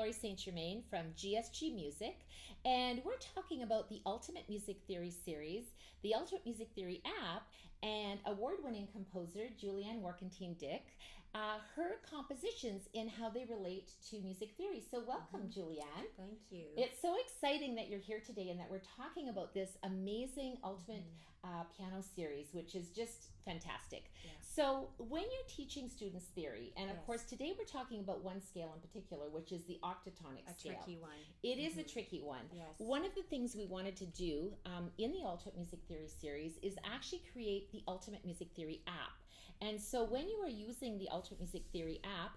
Lori St. Germain from GSG Music, and we're talking about the Ultimate Music Theory series, the Ultimate Music Theory app, and award-winning composer Julianne Warkentine-Dick, her compositions in how they relate to music theory. So welcome, Julianne. Thank you. It's so exciting that you're here today and that we're talking about this amazing Ultimate piano series, which is just fantastic. Yeah. So when you're teaching students theory, and of Yes. course today we're talking about one scale in particular, which is the Octatonic Scale. A tricky one. It is a tricky one. Yes. One of the things we wanted to do in the Ultimate Music Theory series is actually create the Ultimate Music Theory app. And so when you are using the Ultimate Music Theory app,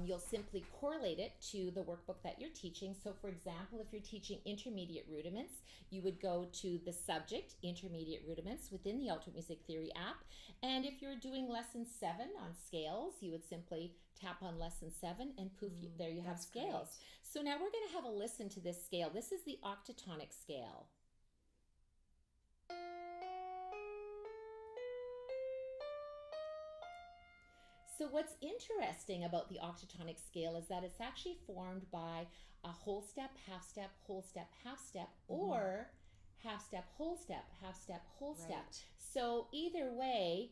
you'll simply correlate it to the workbook that you're teaching. So for example, if you're teaching intermediate rudiments, you would go to the subject, intermediate rudiments, within the Ultimate Music Theory app. And if you're doing lesson 7 on scales, you would simply tap on lesson 7 and poof, there you have scales. Great. So now we're going to have a listen to this scale. This is the Octatonic Scale. So what's interesting about the octatonic scale is that it's actually formed by a whole step, half step, whole step, half step, or half step, whole step, half step, whole step. Right. So either way,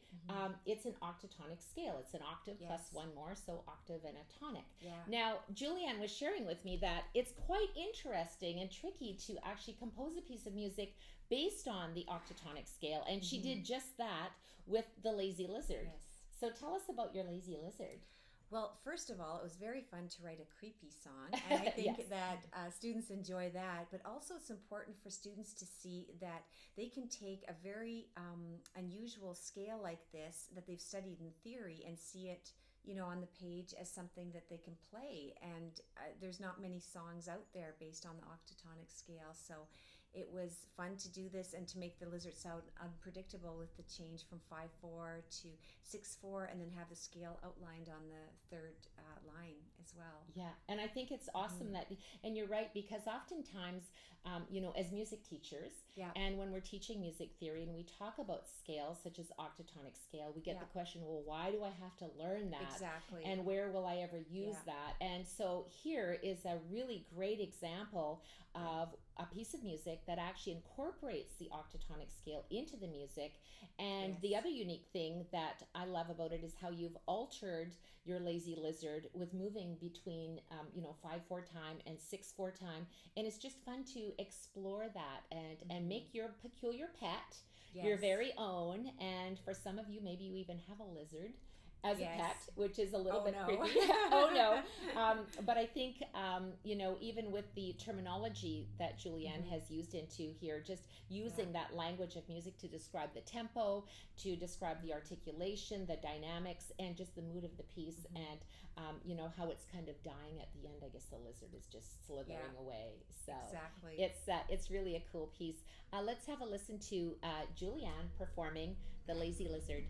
it's an octatonic scale. It's an octave Yes. plus one more, so octave and a tonic. Yeah. Now, Julianne was sharing with me that it's quite interesting and tricky to actually compose a piece of music based on the octatonic scale, and she did just that with the Lazy Lizard. Yes. So tell us about your Lazy Lizard. Well, first of all, it was very fun to write a creepy song, and I think Yes. that students enjoy that. But also, it's important for students to see that they can take a very unusual scale like this that they've studied in theory and see it, on the page as something that they can play. And there's not many songs out there based on the octatonic scale, so it was fun to do this and to make the lizard sound unpredictable with the change from 5/4 to 6/4, and then have the scale outlined on the third line as well. Yeah, and I think it's awesome that, and you're right, because oftentimes, as music teachers, Yeah. and when we're teaching music theory and we talk about scales such as octatonic scale, we get the question, well, why do I have to learn that? Exactly. And where will I ever use Yeah. that? And so here is a really great example of a piece of music that actually incorporates the octatonic scale into the music. And Yes. the other unique thing that I love about it is how you've altered your Lazy Lizard with moving between 5/4 time and 6/4 time, and it's just fun to explore that and make your peculiar pet your Yes. very own. And for some of you, maybe you even have a lizard as a Yes. pet, which is a little bit no. creepy. Oh no. But I think, even with the terminology that Julianne has used into here, just using that language of music to describe the tempo, to describe the articulation, the dynamics, and just the mood of the piece, and, how it's kind of dying at the end. I guess the lizard is just slithering away. So Exactly. it's really a cool piece. Let's have a listen to Julianne performing the Lazy Lizard.